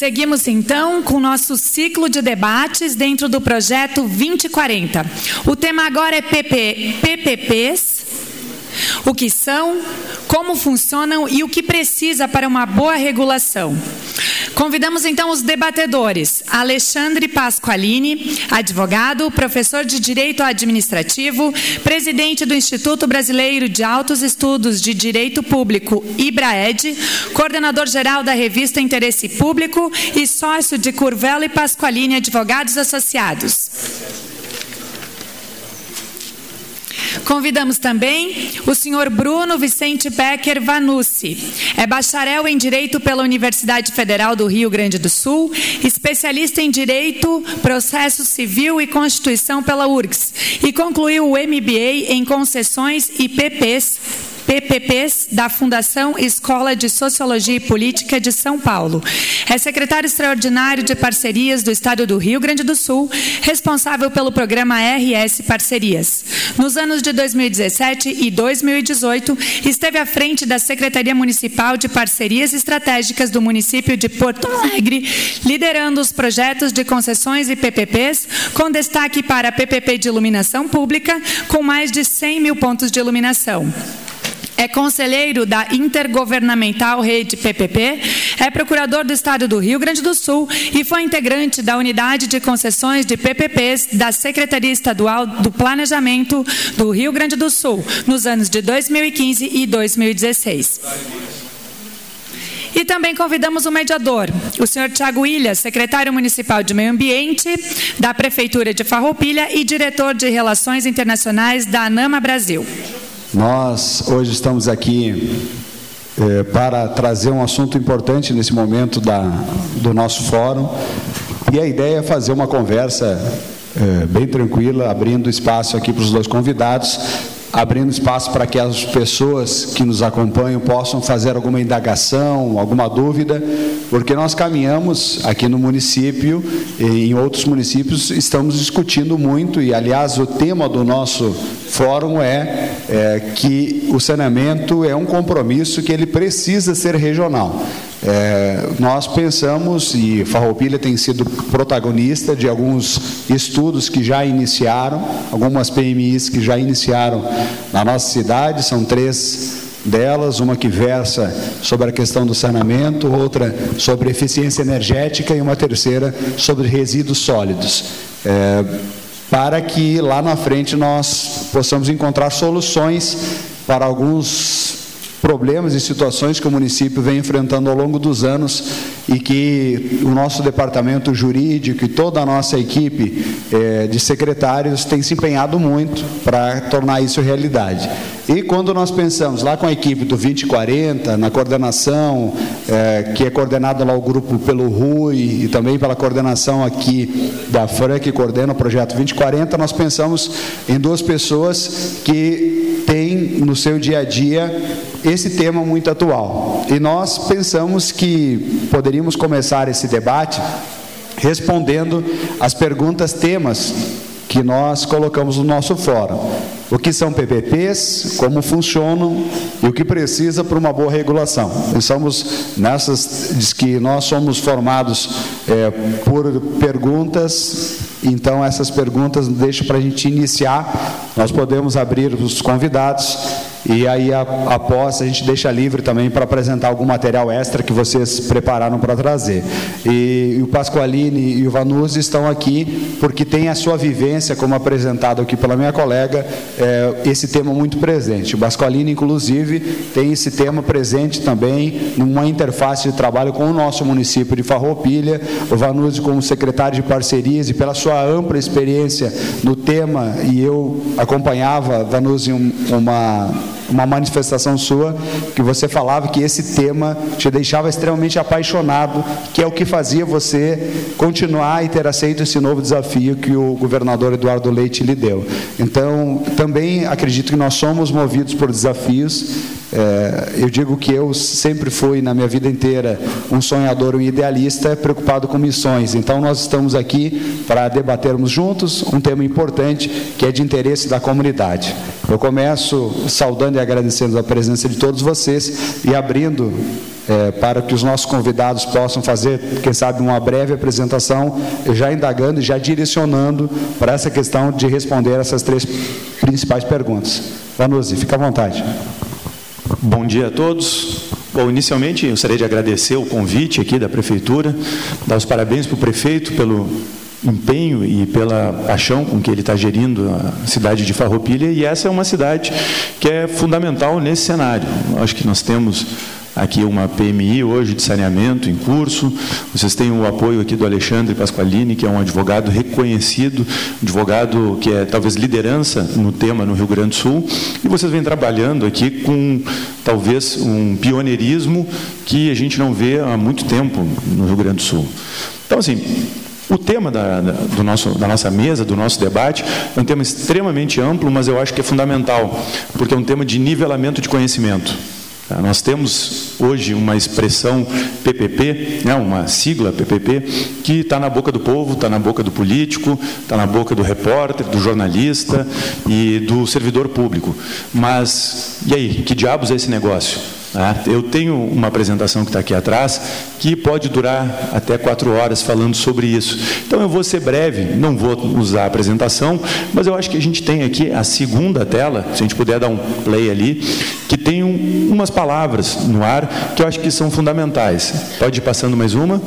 Seguimos então com o nosso ciclo de debates dentro do projeto 2040. O tema agora é PPPs, o que são, como funcionam e o que precisa para uma boa regulação. Convidamos então os debatedores: Alexandre Pasqualini, advogado, professor de Direito Administrativo, presidente do Instituto Brasileiro de Altos Estudos de Direito Público, IBRAED, coordenador-geral da revista Interesse Público e sócio de Curvelo e Pasqualini Advogados Associados. Convidamos também o senhor Bruno Vicente Becker Vanucci. É bacharel em Direito pela Universidade Federal do Rio Grande do Sul, especialista em Direito, Processo Civil e Constituição pela URGS e concluiu o MBA em Concessões e PPPs da Fundação Escola de Sociologia e Política de São Paulo. É secretário extraordinário de Parcerias do Estado do Rio Grande do Sul, responsável pelo programa RS Parcerias. Nos anos de 2017 e 2018, esteve à frente da Secretaria Municipal de Parcerias Estratégicas do município de Porto Alegre, liderando os projetos de concessões e PPPs, com destaque para a PPP de iluminação pública, com mais de 100 mil pontos de iluminação. É conselheiro da Intergovernamental Rede PPP, é procurador do Estado do Rio Grande do Sul e foi integrante da Unidade de Concessões de PPPs da Secretaria Estadual do Planejamento do Rio Grande do Sul, nos anos de 2015 e 2016. E também convidamos o mediador, o senhor Tiago Ilhas, secretário municipal de Meio Ambiente da Prefeitura de Farroupilha e diretor de Relações Internacionais da ANAMA Brasil. Nós hoje estamos aqui para trazer um assunto importante nesse momento do nosso fórum, e a ideia é fazer uma conversa bem tranquila, abrindo espaço aqui para os dois convidados, abrindo espaço para que as pessoas que nos acompanham possam fazer alguma indagação, alguma dúvida, porque nós caminhamos aqui no município e em outros municípios, estamos discutindo muito, e aliás o tema do nosso fórum é que o saneamento é um compromisso que ele precisa ser regional. Nós pensamos, e Farroupilha tem sido protagonista de alguns estudos que já iniciaram, algumas PMIs que já iniciaram na nossa cidade, são 3 delas, uma que versa sobre a questão do saneamento, outra sobre eficiência energética e uma terceira sobre resíduos sólidos, para que lá na frente nós possamos encontrar soluções para alguns problemas e situações que o município vem enfrentando ao longo dos anos e que o nosso departamento jurídico e toda a nossa equipe de secretários tem se empenhado muito para tornar isso realidade. E quando nós pensamos lá com a equipe do 2040, na coordenação, que é coordenada lá o grupo pelo Rui e também pela coordenação aqui da FRAN, que coordena o projeto 2040, nós pensamos em 2 pessoas que têm no seu dia a dia esse tema muito atual. E nós pensamos que poderíamos começar esse debate respondendo as perguntas temas que nós colocamos no nosso fórum. O que são PPPs, como funcionam e o que precisa para uma boa regulação. Pensamos diz que nós somos formados por perguntas, então essas perguntas deixam para a gente iniciar, nós podemos abrir os convidados e aí após a gente deixa livre também para apresentar algum material extra que vocês prepararam para trazer. E o Pasqualini e o Vanucci estão aqui porque tem a sua vivência, como apresentado aqui pela minha colega, esse tema muito presente. O Pasqualini, inclusive, tem esse tema presente também numa interface de trabalho com o nosso município de Farroupilha, o Vanucci como secretário de parcerias e pela sua ampla experiência no tema, e eu acompanhava, Vanucci, uma manifestação sua, que você falava que esse tema te deixava extremamente apaixonado, que é o que fazia você continuar e ter aceito esse novo desafio que o governador Eduardo Leite lhe deu. Então, também acredito que nós somos movidos por desafios. Eu digo que eu sempre fui, na minha vida inteira, um sonhador, um idealista, preocupado com missões. Então, nós estamos aqui para debatermos juntos um tema importante, que é de interesse da comunidade. Eu começo saudando e agradecendo a presença de todos vocês e abrindo para que os nossos convidados possam fazer, quem sabe, uma breve apresentação, já indagando e já direcionando para essa questão de responder essas 3 principais perguntas. Vanuzzi, fica à vontade. Bom dia a todos. Bom, inicialmente, eu gostaria de agradecer o convite aqui da Prefeitura, dar os parabéns para o prefeito pelo empenho e pela paixão com que ele está gerindo a cidade de Farroupilha, e essa é uma cidade que é fundamental nesse cenário. Acho que nós temos aqui uma PMI hoje de saneamento em curso, vocês têm o apoio aqui do Alexandre Pasqualini, que é um advogado reconhecido, advogado que é talvez liderança no tema no Rio Grande do Sul, e vocês vêm trabalhando aqui com talvez um pioneirismo que a gente não vê há muito tempo no Rio Grande do Sul. Então, assim, o tema da nossa mesa, do nosso debate, é um tema extremamente amplo, mas eu acho que é fundamental, porque é um tema de nivelamento de conhecimento. Nós temos hoje uma expressão PPP, uma sigla PPP, que está na boca do povo, está na boca do político, está na boca do repórter, do jornalista e do servidor público. Mas, e aí, que diabos é esse negócio? Eu tenho uma apresentação que está aqui atrás, que pode durar até 4 horas falando sobre isso. Então, eu vou ser breve, não vou usar a apresentação, mas eu acho que a gente tem aqui a segunda tela, se a gente puder dar um play ali, que tem umas palavras no ar que eu acho que são fundamentais. Pode ir passando mais uma.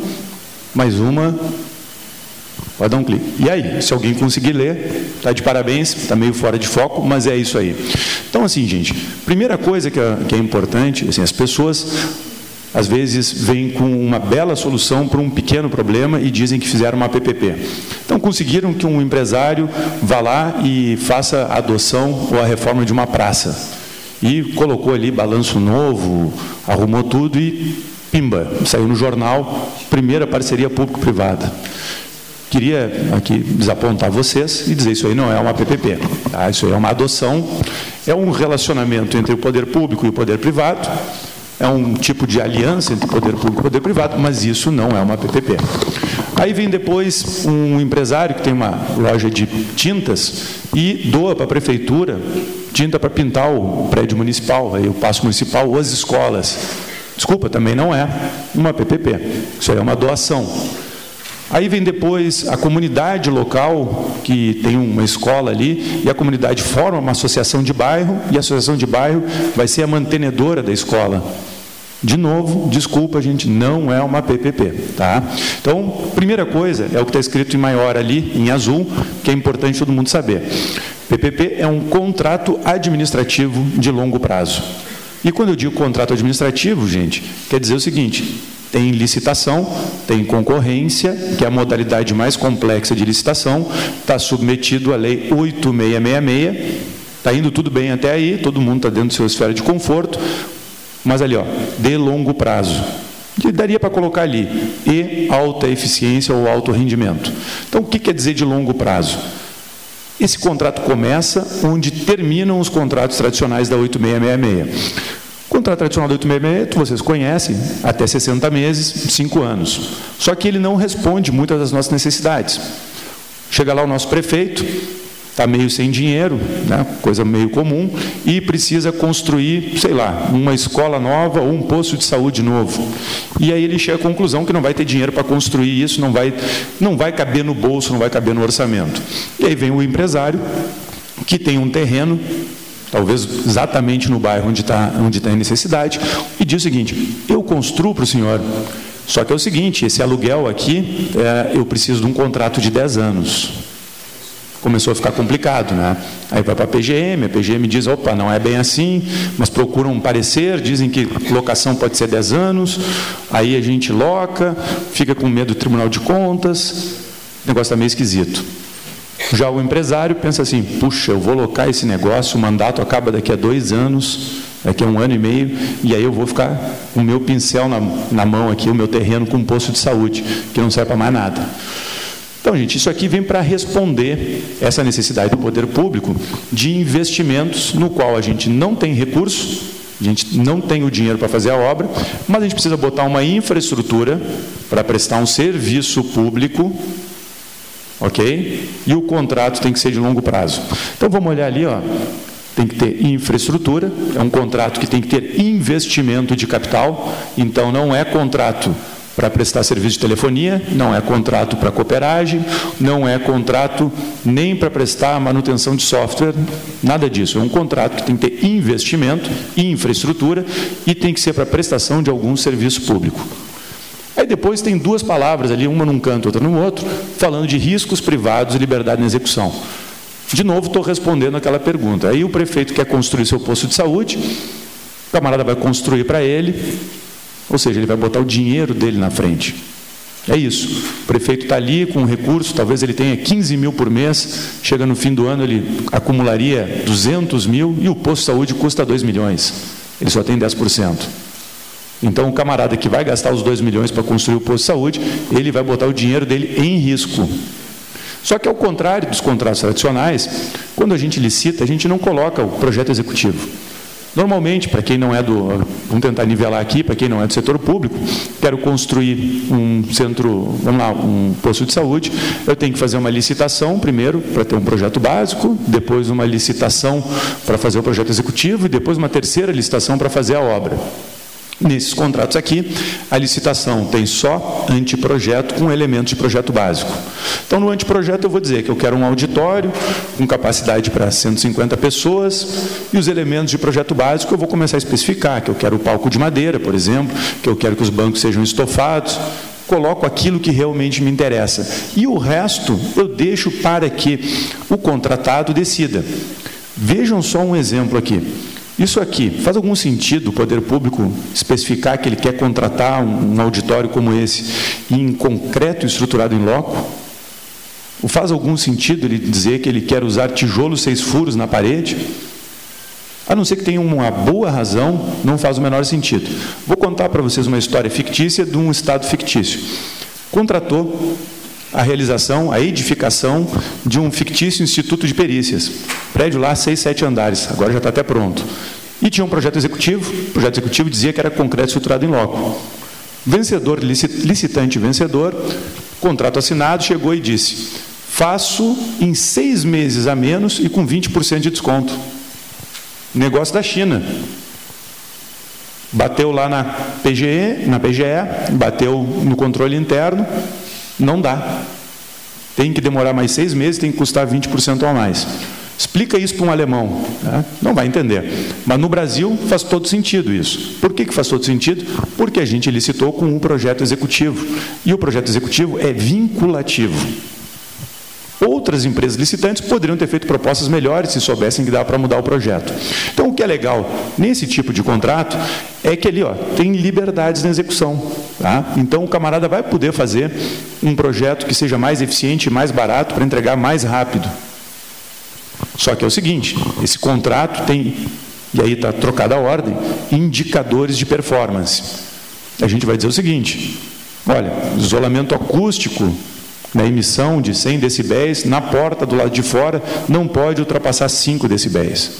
Pode dar um clique. E aí, se alguém conseguir ler, está de parabéns, está meio fora de foco, mas é isso aí. Então, assim, gente, primeira coisa que é importante, assim, as pessoas, às vezes, vêm com uma bela solução para um pequeno problema e dizem que fizeram uma PPP. Então, conseguiram que um empresário vá lá e faça a adoção ou a reforma de uma praça. E colocou ali balanço novo, arrumou tudo e, pimba, saiu no jornal, primeira parceria público-privada. Queria aqui desapontar vocês e dizer, isso aí não é uma PPP, tá? Isso aí é uma adoção, é um relacionamento entre o poder público e o poder privado, é um tipo de aliança entre o poder público e o poder privado, mas isso não é uma PPP. Aí vem depois um empresário que tem uma loja de tintas e doa para a prefeitura tinta para pintar o prédio municipal, aí o paço municipal ou as escolas. Desculpa, também não é uma PPP, isso aí é uma doação. Aí vem depois a comunidade local, que tem uma escola ali, e a comunidade forma uma associação de bairro, e a associação de bairro vai ser a mantenedora da escola. De novo, desculpa, gente, não é uma PPP, tá? Então, primeira coisa, é o que está escrito em maior ali, em azul, que é importante todo mundo saber. PPP é um contrato administrativo de longo prazo. E quando eu digo contrato administrativo, gente, quer dizer o seguinte: tem licitação, tem concorrência, que é a modalidade mais complexa de licitação, está submetido à Lei 8666, está indo tudo bem até aí, todo mundo está dentro da sua esfera de conforto, mas ali, ó, de longo prazo. Que daria para colocar ali, e alta eficiência ou alto rendimento. Então, o que quer dizer de longo prazo? Esse contrato começa onde terminam os contratos tradicionais da 8666. O contrato tradicional da 8668, vocês conhecem, até 60 meses, 5 anos. Só que ele não responde muitas das nossas necessidades. Chega lá o nosso prefeito, está meio sem dinheiro, né, coisa meio comum, e precisa construir, sei lá, uma escola nova ou um posto de saúde novo. E aí ele chega à conclusão que não vai ter dinheiro para construir isso, não vai caber no bolso, não vai caber no orçamento. E aí vem o empresário, que tem um terreno, talvez exatamente no bairro onde está a necessidade, e diz o seguinte: eu construo para o senhor, só que é o seguinte, esse aluguel aqui, eu preciso de um contrato de 10 anos. Começou a ficar complicado, né? Aí vai para a PGM diz, opa, não é bem assim, mas procuram um parecer, dizem que locação pode ser 10 anos, aí a gente loca, fica com medo do Tribunal de Contas, o negócio está meio esquisito. Já o empresário pensa assim, puxa, eu vou locar esse negócio, o mandato acaba daqui a 2 anos, daqui a 1 ano e meio, e aí eu vou ficar com o meu pincel na mão aqui, o meu terreno com um posto de saúde, que não serve para mais nada. Então, gente, isso aqui vem para responder essa necessidade do poder público de investimentos no qual a gente não tem recurso, a gente não tem o dinheiro para fazer a obra, mas a gente precisa botar uma infraestrutura para prestar um serviço público, ok? E o contrato tem que ser de longo prazo. Então, vamos olhar ali, ó, tem que ter infraestrutura, é um contrato que tem que ter investimento de capital, então não é contrato para prestar serviço de telefonia, não é contrato para cooperagem, não é contrato nem para prestar manutenção de software, nada disso. É um contrato que tem que ter investimento e infraestrutura e tem que ser para prestação de algum serviço público. Aí depois tem duas palavras ali, uma num canto, outra no outro, falando de riscos privados e liberdade na execução. De novo, estou respondendo aquela pergunta. Aí o prefeito quer construir seu posto de saúde, o camarada vai construir para ele, ou seja, ele vai botar o dinheiro dele na frente. É isso. O prefeito está ali com um recurso, talvez ele tenha 15 mil por mês, chega no fim do ano ele acumularia 200 mil e o posto de saúde custa 2 milhões. Ele só tem 10%. Então o camarada que vai gastar os 2 milhões para construir o posto de saúde, ele vai botar o dinheiro dele em risco. Só que ao contrário dos contratos tradicionais, quando a gente licita, a gente não coloca o projeto executivo. Normalmente, para quem não é do... Vamos tentar nivelar aqui, para quem não é do setor público, quero construir um centro, vamos lá, um posto de saúde, eu tenho que fazer uma licitação primeiro para ter um projeto básico, depois uma licitação para fazer o projeto executivo e depois uma terceira licitação para fazer a obra. Nesses contratos aqui, a licitação tem só anteprojeto com elementos de projeto básico. Então, no anteprojeto, eu vou dizer que eu quero um auditório com capacidade para 150 pessoas e os elementos de projeto básico eu vou começar a especificar, que eu quero o palco de madeira, por exemplo, que eu quero que os bancos sejam estofados, coloco aquilo que realmente me interessa. E o resto eu deixo para que o contratado decida. Vejam só um exemplo aqui. Isso aqui, faz algum sentido o poder público especificar que ele quer contratar um auditório como esse em concreto e estruturado em loco? Ou faz algum sentido ele dizer que ele quer usar tijolos 6 furos na parede? A não ser que tenha uma boa razão, não faz o menor sentido. Vou contar para vocês uma história fictícia de um estado fictício. Contratou a realização, a edificação de um fictício instituto de perícias. Prédio lá, 6, 7 andares, agora já está até pronto. E tinha um projeto executivo, o projeto executivo dizia que era concreto estruturado em loco. Vencedor, licitante vencedor, contrato assinado, chegou e disse, faço em 6 meses a menos e com 20% de desconto. Negócio da China. Bateu lá na PGE, bateu no controle interno, não dá. Tem que demorar mais 6 meses, tem que custar 20% a mais. Explica isso para um alemão, né? Não vai entender. Mas no Brasil faz todo sentido isso. Por que faz todo sentido? Porque a gente licitou com um projeto executivo. E o projeto executivo é vinculativo. Outras empresas licitantes poderiam ter feito propostas melhores se soubessem que dá para mudar o projeto. Então, o que é legal nesse tipo de contrato é que ali tem liberdades na execução. Tá? Então, o camarada vai poder fazer um projeto que seja mais eficiente e mais barato para entregar mais rápido. Só que é o seguinte, esse contrato tem, e aí está trocada a ordem, indicadores de performance. A gente vai dizer o seguinte, olha, isolamento acústico na emissão de 100 decibéis, na porta do lado de fora, não pode ultrapassar 5 decibéis.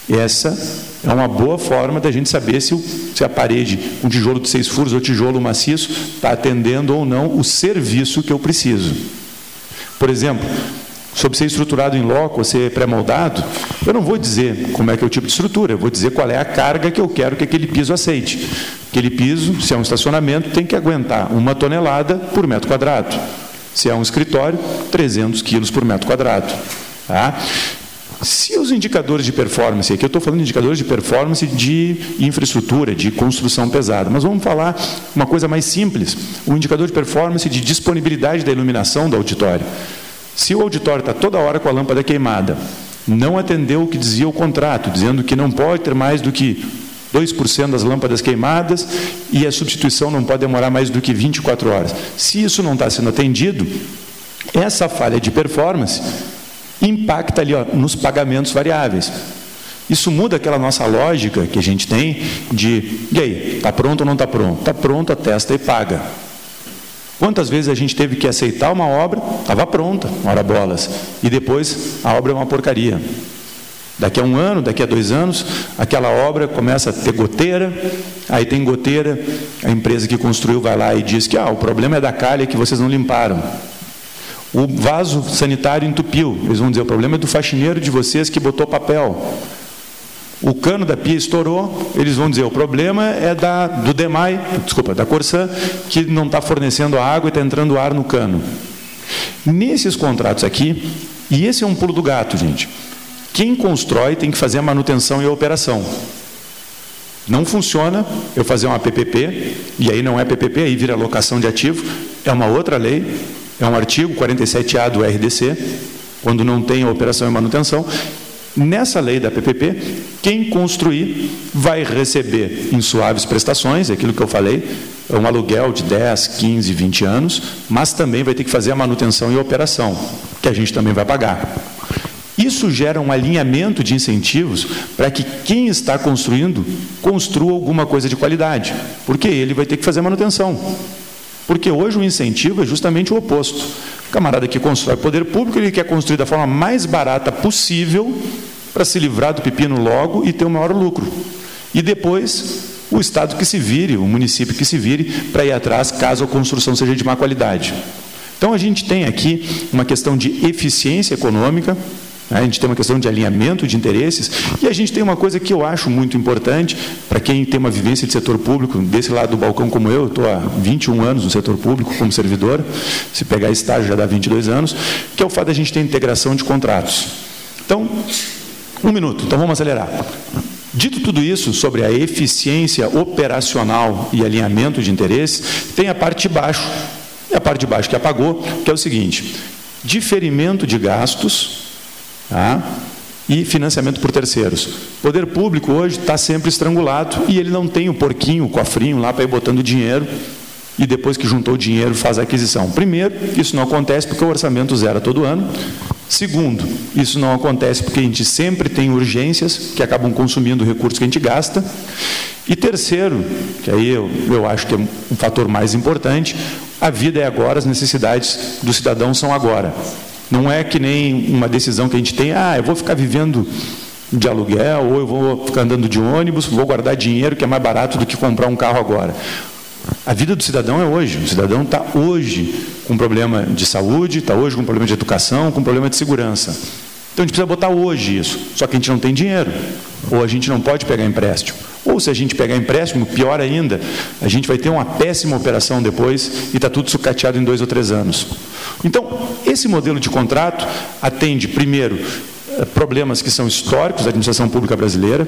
Essa é uma boa forma da gente saber se a parede, um tijolo de 6 furos ou tijolo maciço, está atendendo ou não o serviço que eu preciso. Por exemplo, sobre ser estruturado em loco ou ser pré-moldado, eu não vou dizer como é que é o tipo de estrutura, eu vou dizer qual é a carga que eu quero que aquele piso aceite. Aquele piso, se é um estacionamento, tem que aguentar 1 tonelada por metro quadrado. Se é um escritório, 300 quilos por metro quadrado. Tá? Se os indicadores de performance, aqui eu estou falando de indicadores de performance de infraestrutura, de construção pesada, mas vamos falar uma coisa mais simples, o indicador de performance de disponibilidade da iluminação do auditório. Se o auditório está toda hora com a lâmpada queimada, não atendeu o que dizia o contrato, dizendo que não pode ter mais do que 2% das lâmpadas queimadas e a substituição não pode demorar mais do que 24 horas. Se isso não está sendo atendido, essa falha de performance impacta ali nos pagamentos variáveis. Isso muda aquela nossa lógica que a gente tem de, e aí, está pronto ou não está pronto? Está pronto, atesta e paga. Quantas vezes a gente teve que aceitar uma obra, estava pronta, ora bolas, e depois a obra é uma porcaria. Daqui a 1 ano, daqui a 2 anos, aquela obra começa a ter goteira, aí tem goteira, a empresa que construiu vai lá e diz que o problema é da calha que vocês não limparam. O vaso sanitário entupiu, eles vão dizer, o problema é do faxineiro de vocês que botou papel. O cano da pia estourou, eles vão dizer, o problema é do DEMAI, da Corsan, que não está fornecendo a água e está entrando ar no cano. Nesses contratos aqui, e esse é um pulo do gato, gente, quem constrói tem que fazer a manutenção e a operação. Não funciona eu fazer uma PPP, e aí não é PPP, aí vira locação de ativo, é uma outra lei, é um artigo 47A do RDC, quando não tem a operação e manutenção. Nessa lei da PPP, quem construir vai receber em suaves prestações, aquilo que eu falei, é um aluguel de 10, 15, 20 anos, mas também vai ter que fazer a manutenção e a operação, que a gente também vai pagar. Isso gera um alinhamento de incentivos para que quem está construindo, construa alguma coisa de qualidade, porque ele vai ter que fazer a manutenção. Porque hoje o incentivo é justamente o oposto. O camarada que constrói poder público, ele quer construir da forma mais barata possível para se livrar do pepino logo e ter o maior lucro. E depois, o Estado que se vire, o município que se vire, para ir atrás, caso a construção seja de má qualidade. Então, a gente tem aqui uma questão de eficiência econômica, a gente tem uma questão de alinhamento de interesses, e a gente tem uma coisa que eu acho muito importante, para quem tem uma vivência de setor público, desse lado do balcão como eu estou há 21 anos no setor público como servidor, se pegar estágio já dá 22 anos, que é o fato de a gente ter integração de contratos. Então, 1 minuto, então vamos acelerar. Dito tudo isso sobre a eficiência operacional e alinhamento de interesses, tem a parte de baixo, e a parte de baixo que apagou, que é o seguinte: diferimento de gastos, e financiamento por terceiros. O poder público hoje está sempre estrangulado e ele não tem o porquinho, o cofrinho lá para ir botando dinheiro e depois que juntou o dinheiro faz a aquisição. Primeiro, isso não acontece porque o orçamento zera todo ano. Segundo, isso não acontece porque a gente sempre tem urgências que acabam consumindo o recurso que a gente gasta. E terceiro, que aí eu acho que é um fator mais importante, a vida é agora, as necessidades do cidadão são agora. Não é que nem uma decisão que a gente tem, eu vou ficar vivendo de aluguel, ou eu vou ficar andando de ônibus, vou guardar dinheiro que é mais barato do que comprar um carro agora. A vida do cidadão é hoje. O cidadão está hoje com problema de saúde, está hoje com problema de educação, com problema de segurança. Então a gente precisa botar hoje isso. Só que a gente não tem dinheiro. Ou a gente não pode pegar empréstimo. Ou se a gente pegar empréstimo, pior ainda, a gente vai ter uma péssima operação depois e está tudo sucateado em 2 ou 3 anos. Então, esse modelo de contrato atende, primeiro, problemas que são históricos da administração pública brasileira,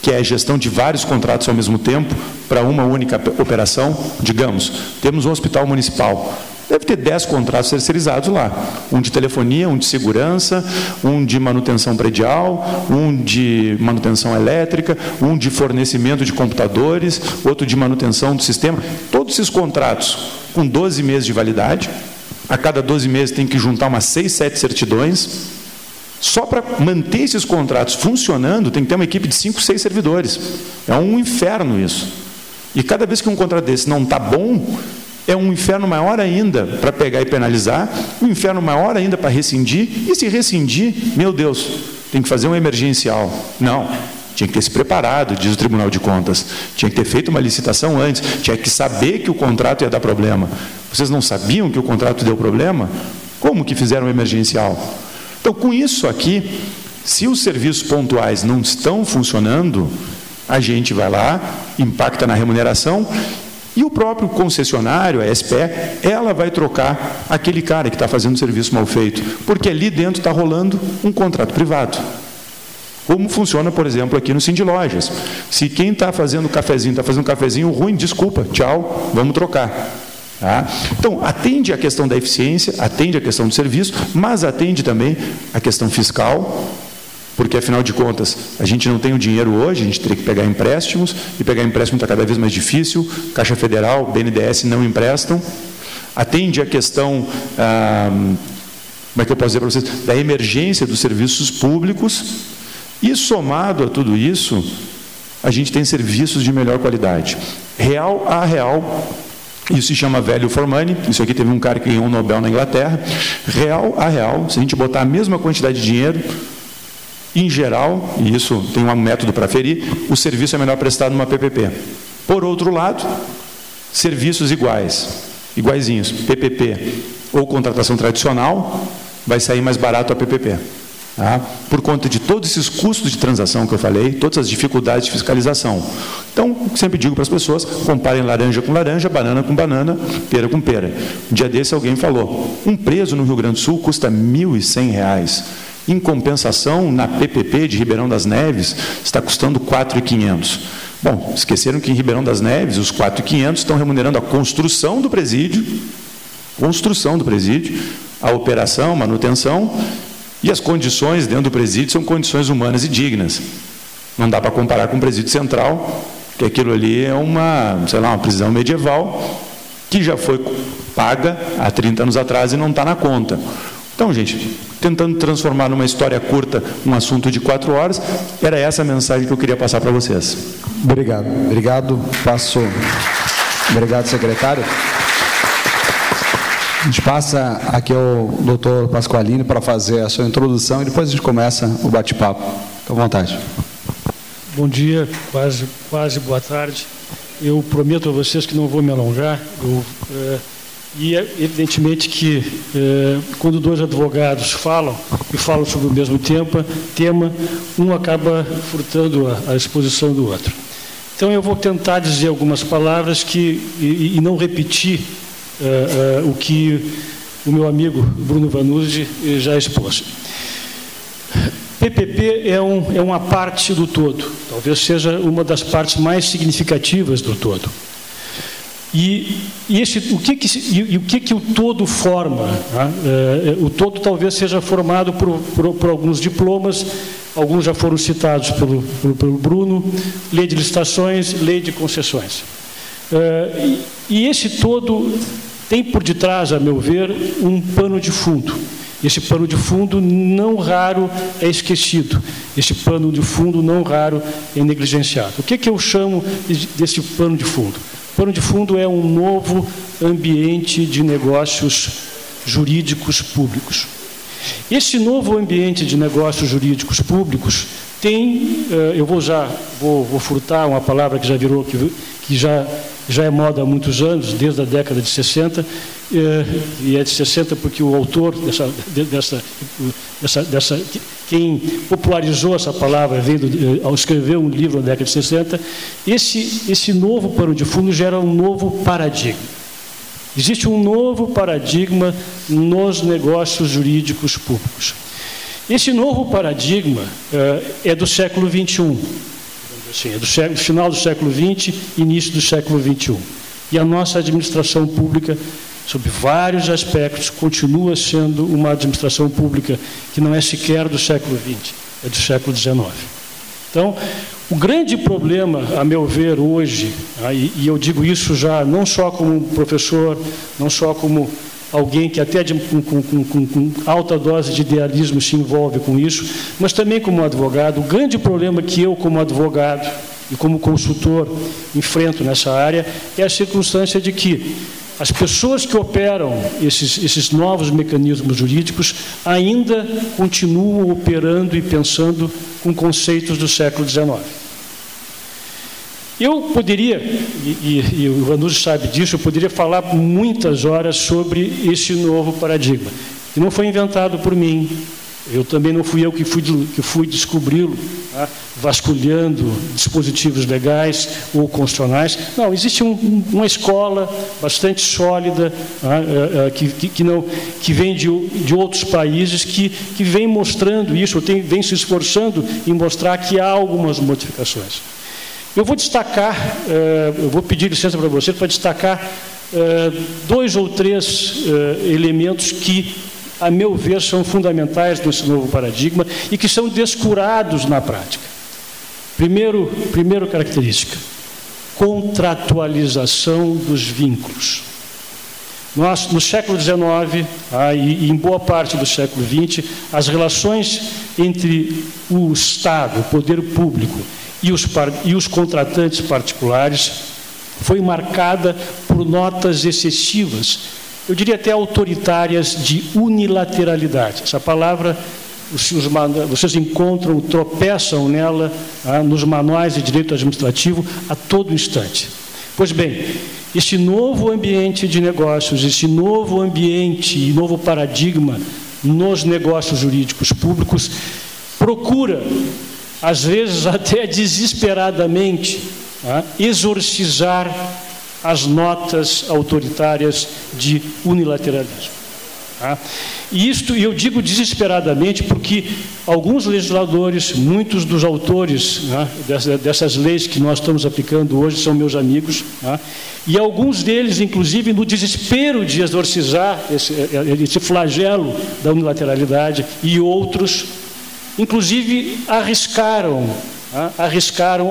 que é a gestão de vários contratos ao mesmo tempo para uma única operação. Digamos, temos um hospital municipal, deve ter 10 contratos terceirizados lá, um de telefonia, um de segurança, um de manutenção predial, um de manutenção elétrica, um de fornecimento de computadores, outro de manutenção do sistema. Todos esses contratos com 12 meses de validade, a cada 12 meses tem que juntar umas 6, 7 certidões. Só para manter esses contratos funcionando, tem que ter uma equipe de 5, 6 servidores. É um inferno isso. E cada vez que um contrato desse não está bom, é um inferno maior ainda para pegar e penalizar, um inferno maior ainda para rescindir, e se rescindir, meu Deus, tem que fazer um emergencial. Não, tinha que ter se preparado, diz o Tribunal de Contas, tinha que ter feito uma licitação antes, tinha que saber que o contrato ia dar problema. Vocês não sabiam que o contrato deu problema? Como que fizeram um emergencial? Então, com isso aqui, se os serviços pontuais não estão funcionando, a gente vai lá, impacta na remuneração, e o próprio concessionário, a SPE, ela vai trocar aquele cara que está fazendo o serviço mal feito, porque ali dentro está rolando um contrato privado. Como funciona, por exemplo, aqui no Sindilojas. Se quem está fazendo cafezinho está fazendo um cafezinho ruim, desculpa, tchau, vamos trocar. Tá? Então, atende a questão da eficiência, atende a questão do serviço, mas atende também a questão fiscal, porque, afinal de contas, a gente não tem o dinheiro hoje, a gente teria que pegar empréstimos, e pegar empréstimo está cada vez mais difícil, Caixa Federal, BNDES não emprestam. Atende a questão, como é que eu posso dizer para vocês, da emergência dos serviços públicos, e somado a tudo isso, a gente tem serviços de melhor qualidade. Real a real, isso se chama value for money, isso aqui teve um cara que ganhou um Nobel na Inglaterra, real a real, se a gente botar a mesma quantidade de dinheiro, em geral, e isso tem um método para aferir, o serviço é melhor prestado numa PPP. Por outro lado, serviços iguaizinhos, PPP ou contratação tradicional, vai sair mais barato a PPP. tá? Por conta de todos esses custos de transação que eu falei, todas as dificuldades de fiscalização. Então, sempre digo para as pessoas, comparem laranja com laranja, banana com banana, pera com pera. Um dia desse alguém falou, um preso no Rio Grande do Sul custa R$ 1.100. Em compensação, na PPP de Ribeirão das Neves, está custando R$ 4.500. Bom, esqueceram que em Ribeirão das Neves, os 4.500 estão remunerando a construção do presídio, a operação, manutenção, e as condições dentro do presídio são condições humanas e dignas. Não dá para comparar com o presídio central, que aquilo ali é uma prisão medieval, que já foi paga há 30 anos atrás e não está na conta. Então, gente, tentando transformar numa história curta um assunto de 4 horas, era essa a mensagem que eu queria passar para vocês. Obrigado. Obrigado, secretário. A gente passa aqui ao doutor Pasqualini para fazer a sua introdução e depois a gente começa o bate-papo. Fique à vontade. Bom dia, quase boa tarde. Eu prometo a vocês que não vou me alongar. E é evidentemente que quando dois advogados falam e falam sobre o mesmo tema, um acaba furtando a exposição do outro. Então eu vou tentar dizer algumas palavras e não repetir o que o meu amigo Bruno Vanuzzi já expôs. PPP é uma parte do todo, talvez seja uma das partes mais significativas do todo. O que o todo forma? O todo talvez seja formado por alguns diplomas, alguns já foram citados pelo Bruno, lei de licitações, lei de concessões. E esse todo tem por detrás, a meu ver, um pano de fundo. Esse pano de fundo, não raro, é esquecido. Esse pano de fundo, não raro, é negligenciado. O que eu chamo desse pano de fundo? O pano de fundo é um novo ambiente de negócios jurídicos públicos. Esse novo ambiente de negócios jurídicos públicos tem, eu vou furtar uma palavra que já virou, que já é moda há muitos anos, desde a década de 60, e é de 60 porque o autor quem popularizou essa palavra, ao escrever um livro na década de 60, esse novo pano de fundo gera um novo paradigma. Existe um novo paradigma nos negócios jurídicos públicos. Esse novo paradigma é do século XXI, assim, é do final do século XX, início do século XXI. E a nossa administração pública, sob vários aspectos, continua sendo uma administração pública que não é sequer do século XX, é do século XIX. Então, o grande problema, a meu ver, hoje, e eu digo isso já não só como professor, não só como alguém que até com alta dose de idealismo se envolve com isso, mas também como advogado, o grande problema que eu, como advogado e como consultor, enfrento nessa área é a circunstância de que as pessoas que operam esses novos mecanismos jurídicos ainda continuam operando e pensando com conceitos do século XIX. Eu poderia, e o Vanuzzi sabe disso, eu poderia falar muitas horas sobre esse novo paradigma, que não foi inventado por mim. Eu também não fui eu que fui descobri-lo, tá? Vasculhando dispositivos legais ou constitucionais. Não, existe uma escola bastante sólida, tá? que vem de outros países, que vem mostrando isso, vem se esforçando em mostrar que há algumas modificações. Eu vou destacar, eu vou pedir licença para você para destacar 2 ou 3 elementos que, a meu ver, são fundamentais nesse novo paradigma e que são descurados na prática. Primeira característica, contratualização dos vínculos. Nós, no século XIX e em boa parte do século XX, as relações entre o Estado, o poder público, e os contratantes particulares foi marcada por notas excessivas, eu diria até autoritárias, de unilateralidade. Essa palavra vocês tropeçam nela nos manuais de direito administrativo a todo instante. Pois bem, esse novo ambiente de negócios, esse novo ambiente e novo paradigma nos negócios jurídicos públicos, procura, às vezes até desesperadamente, exorcizar as notas autoritárias de unilateralismo. E isto eu digo desesperadamente porque alguns legisladores, muitos dos autores dessas leis que nós estamos aplicando hoje são meus amigos, e alguns deles, inclusive, no desespero de exorcizar esse flagelo da unilateralidade, e outros, inclusive, arriscaram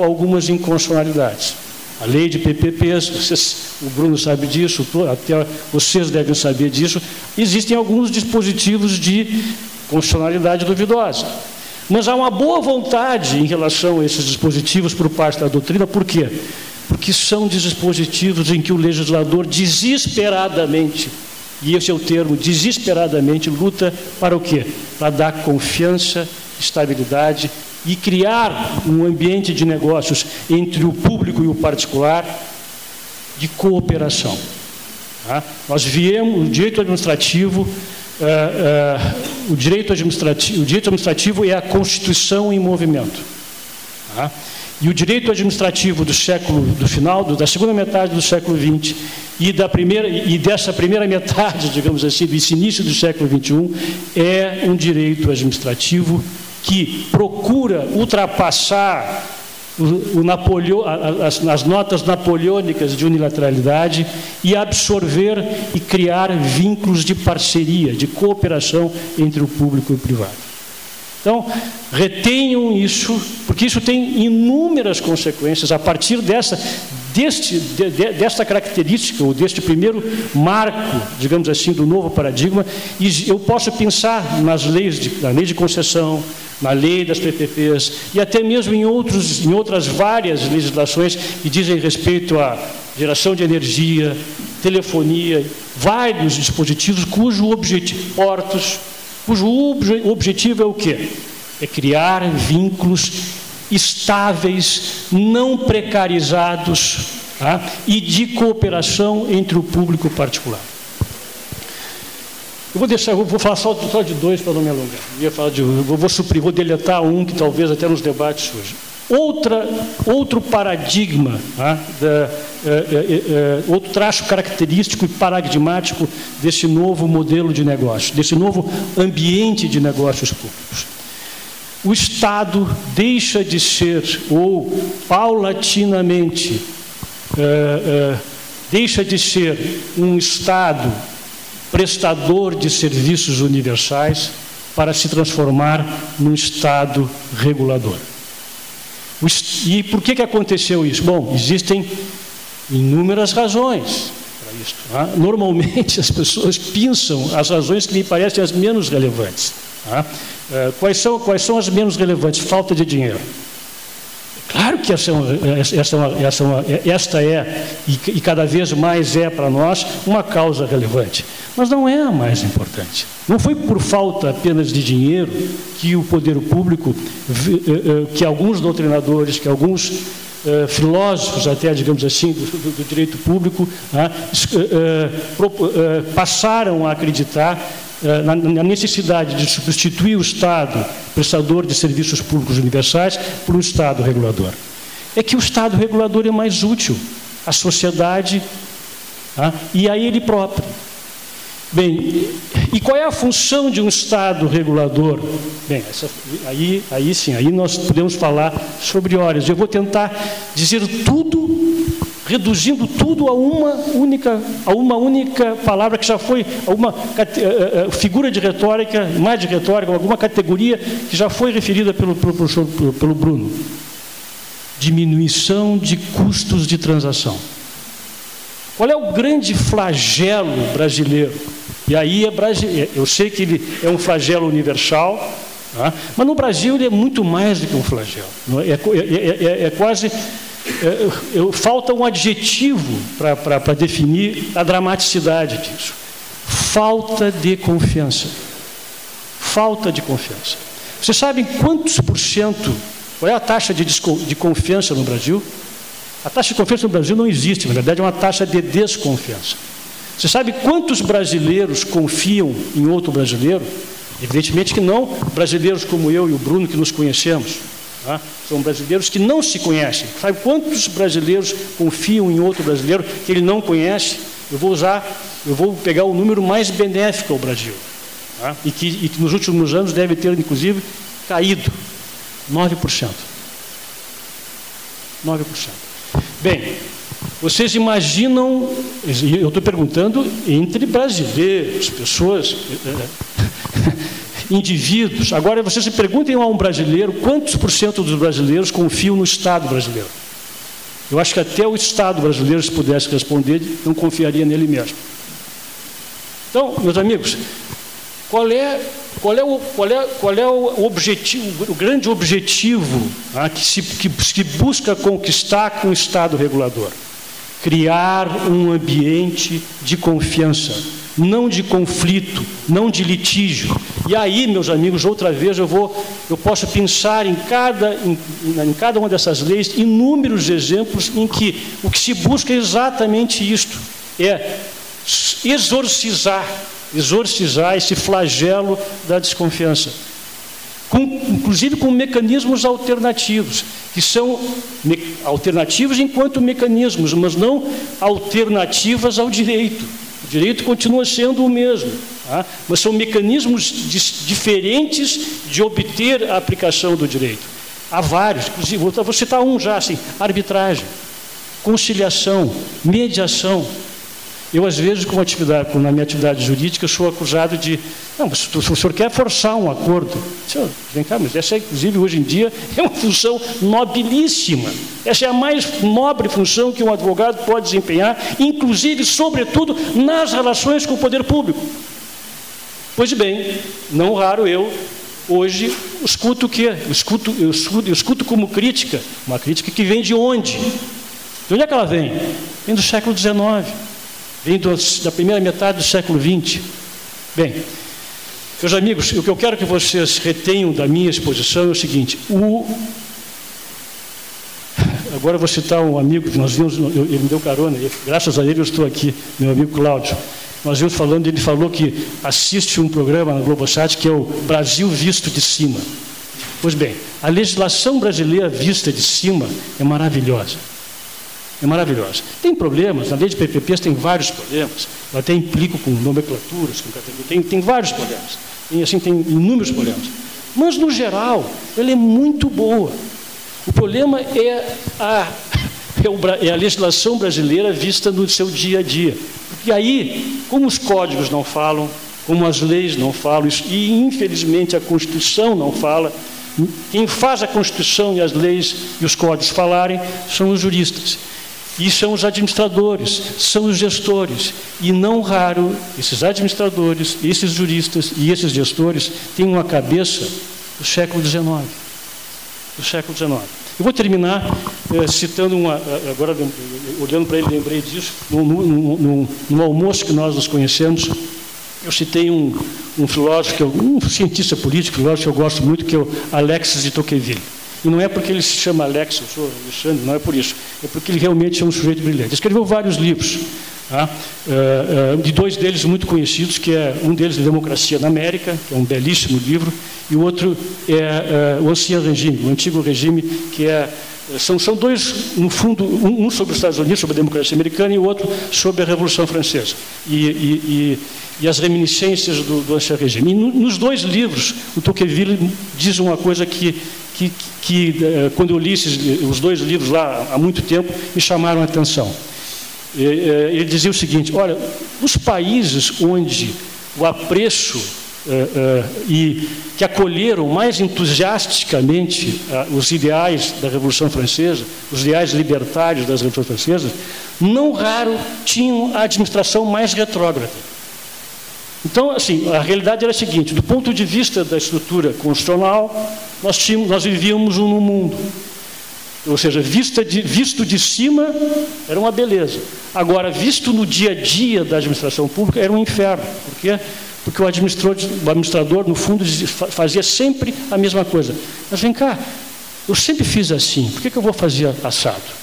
algumas inconstitucionalidades. A lei de PPPs, o Bruno sabe disso, até vocês devem saber disso, existem alguns dispositivos de constitucionalidade duvidosa. Mas há uma boa vontade em relação a esses dispositivos por parte da doutrina. Por quê? Porque são dispositivos em que o legislador desesperadamente, e esse é o termo, desesperadamente, luta para o quê? Para dar confiança, estabilidade e criar um ambiente de negócios entre o público e o particular de cooperação. Nós viemos, o direito administrativo é a Constituição em movimento. E o direito administrativo da segunda metade do século XX e dessa primeira metade, digamos assim, desse início do século XXI, é um direito administrativo que procura ultrapassar as notas napoleônicas de unilateralidade e absorver e criar vínculos de parceria, de cooperação entre o público e o privado. Então, retenham isso, porque isso tem inúmeras consequências a partir desta característica, ou deste primeiro marco, digamos assim, do novo paradigma. E eu posso pensar na lei de concessão, na lei das PPPs e até mesmo em outras várias legislações que dizem respeito à geração de energia, telefonia, vários dispositivos cujo objetivo é o quê? É criar vínculos estáveis, não precarizados, e de cooperação entre o público e o particular. Eu vou falar só de dois para não me alongar. Vou deletar um que talvez até nos debates surja. Outro paradigma, outro traço característico e paradigmático desse novo modelo de negócio, desse novo ambiente de negócios públicos. O Estado deixa de ser, ou paulatinamente, deixa de ser um Estado prestador de serviços universais para se transformar num Estado regulador. E por que aconteceu isso? Bom, existem inúmeras razões para isso. Normalmente as pessoas pensam as razões que lhe parecem as menos relevantes. Quais são as menos relevantes? Falta de dinheiro. Claro que esta é, e cada vez mais é para nós, uma causa relevante. Mas não é a mais importante. Não foi por falta apenas de dinheiro que o poder público, que alguns doutrinadores, que alguns filósofos até, digamos assim, do direito público, passaram a acreditar na necessidade de substituir o Estado, prestador de serviços públicos universais, por um Estado regulador. É que o Estado regulador é mais útil à sociedade e a ele próprio. Bem, e qual é a função de um Estado regulador? Bem, aí sim, aí nós podemos falar sobre horas. Eu vou tentar dizer tudo, reduzindo tudo a uma única palavra que já foi, a uma figura de retórica, mais de retórica, alguma categoria que já foi referida pelo Bruno. Diminuição de custos de transação. Qual é o grande flagelo brasileiro? E aí eu sei que ele é um flagelo universal, mas no Brasil ele é muito mais do que um flagelo. É quase... falta um adjetivo para definir a dramaticidade disso. Falta de confiança. Falta de confiança. Vocês sabem quantos por cento, qual é a taxa de confiança no Brasil? A taxa de confiança no Brasil não existe, na verdade é uma taxa de desconfiança. Você sabe quantos brasileiros confiam em outro brasileiro? Evidentemente que não brasileiros como eu e o Bruno que nos conhecemos. Tá? São brasileiros que não se conhecem. Sabe quantos brasileiros confiam em outro brasileiro que ele não conhece? Eu vou pegar o número mais benéfico ao Brasil. Tá? E que nos últimos anos deve ter, inclusive, caído. 9%. 9%. Bem, vocês imaginam, eu estou perguntando entre brasileiros, pessoas, indivíduos. Agora, vocês se perguntem a um brasileiro, quantos por cento dos brasileiros confiam no Estado brasileiro? Eu acho que até o Estado brasileiro, se pudesse responder, não confiaria nele mesmo. Então, meus amigos, qual é o objetivo, o grande objetivo que busca conquistar com o Estado regulador? Criar um ambiente de confiança, não de conflito, não de litígio. E aí, meus amigos, outra vez eu posso pensar em cada uma dessas leis inúmeros exemplos em que o que se busca é exatamente isto, é exorcizar esse flagelo da desconfiança, inclusive com mecanismos alternativos, que são alternativos enquanto mecanismos, mas não alternativas ao direito. O direito continua sendo o mesmo, tá? Mas são mecanismos diferentes de obter a aplicação do direito. Há vários, inclusive, vou citar um já, assim, arbitragem, conciliação, mediação. Eu, às vezes, na minha atividade jurídica, sou acusado de... Não, o senhor quer forçar um acordo. Senhor, vem cá, mas essa, inclusive, hoje em dia, é uma função nobilíssima. Essa é a mais nobre função que um advogado pode desempenhar, inclusive, sobretudo, nas relações com o poder público. Pois bem, não raro eu, hoje, escuto o quê? Eu escuto como crítica, uma crítica que vem de onde? De onde é que ela vem? Vem do século XIX. Vem da primeira metade do século XX. Bem, meus amigos, o que eu quero que vocês retenham da minha exposição é o seguinte: agora eu vou citar um amigo que nós vimos, ele me deu carona, graças a ele eu estou aqui, meu amigo Cláudio. Nós vimos falando, ele falou que assiste um programa na Globosat que é o Brasil Visto de Cima. Pois bem, a legislação brasileira vista de cima é maravilhosa. É maravilhosa. Tem problemas, na lei de PPPs tem vários problemas, eu até implico com nomenclaturas, com categorias, tem vários problemas, tem inúmeros problemas. Mas, no geral, ela é muito boa. O problema é a legislação brasileira vista no seu dia a dia. Porque aí, como os códigos não falam, como as leis não falam, e, infelizmente, a Constituição não fala, quem faz a Constituição e as leis e os códigos falarem são os juristas. E são os administradores, são os gestores. E não raro, esses administradores, esses juristas e esses gestores têm uma cabeça do século XIX. Do século XIX. Eu vou terminar citando agora, olhando para ele, lembrei disso, no almoço que nós nos conhecemos, eu citei um filósofo, um cientista político, filósofo que eu gosto muito, que é o Alexis de Tocqueville. E não é porque ele se chama Alex, eu sou Alexandre, não é por isso. É porque ele realmente é um sujeito brilhante. Escreveu vários livros, tá? De dois deles muito conhecidos, que é um deles de Democracia na América, que é um belíssimo livro, e o outro é o Ancien Regime, o Antigo Regime, que são dois, no fundo, um sobre os Estados Unidos, sobre a democracia americana, e o outro sobre a Revolução Francesa e as reminiscências do Ancien Regime. E nos dois livros, o Tocqueville diz uma coisa que quando eu li os dois livros lá há muito tempo, me chamaram a atenção. Ele dizia o seguinte: olha, os países onde o apreço e que acolheram mais entusiasticamente os ideais da Revolução Francesa, os ideais libertários das Revoluções Francesas, não raro tinham a administração mais retrógrada. Então, assim, a realidade era a seguinte: do ponto de vista da estrutura constitucional, nós vivíamos num mundo, ou seja, visto de cima era uma beleza. Agora, visto no dia a dia da administração pública, era um inferno. Por quê? Porque o administrador, no fundo, fazia sempre a mesma coisa. Mas vem cá, eu sempre fiz assim, por que eu vou fazer assado?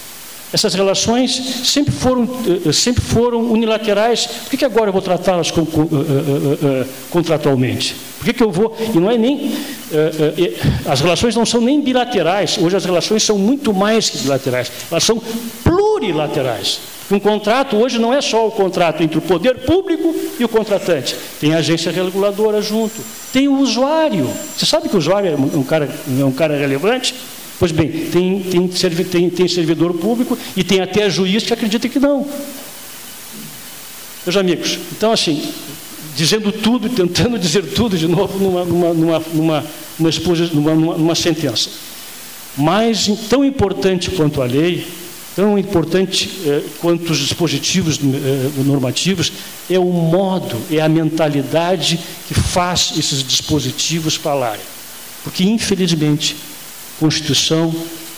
Essas relações sempre foram unilaterais, por que agora eu vou tratá-las contratualmente? Por que eu vou... E não é nem... as relações não são nem bilaterais. Hoje as relações são muito mais que bilaterais. Elas são plurilaterais. Um contrato hoje não é só o contrato entre o poder público e o contratante. Tem a agência reguladora junto. Tem o usuário. Você sabe que o usuário é um cara relevante? Pois bem, tem servidor público e tem até juiz que acredita que não. Meus amigos, então assim, dizendo tudo, tentando dizer tudo de novo numa sentença. Mas tão importante quanto a lei, tão importante quanto os dispositivos normativos, é o modo, é a mentalidade que faz esses dispositivos falarem. Porque, infelizmente, Constituição,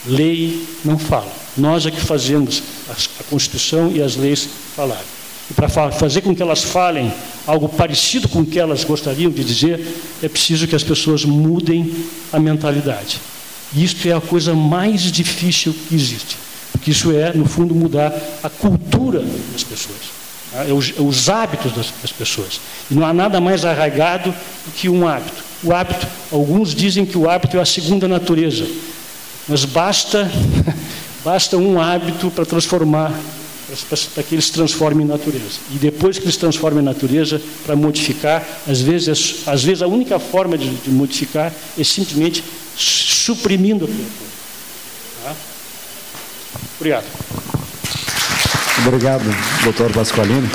lei não falam. Nós é que fazemos a Constituição e as leis falarem. E para fazer com que elas falem algo parecido com o que elas gostariam de dizer, é preciso que as pessoas mudem a mentalidade. E isto é a coisa mais difícil que existe. Porque isso é, no fundo, mudar a cultura das pessoas, os hábitos das pessoas. E não há nada mais arraigado do que um hábito. O hábito, alguns dizem que o hábito é a segunda natureza, mas basta um hábito para transformar, para que eles se transformem em natureza. E depois que eles se transformem em natureza, para modificar, às vezes a única forma de modificar é simplesmente suprimindo a criatura. Tá? Obrigado. Obrigado, doutor Pasqualini.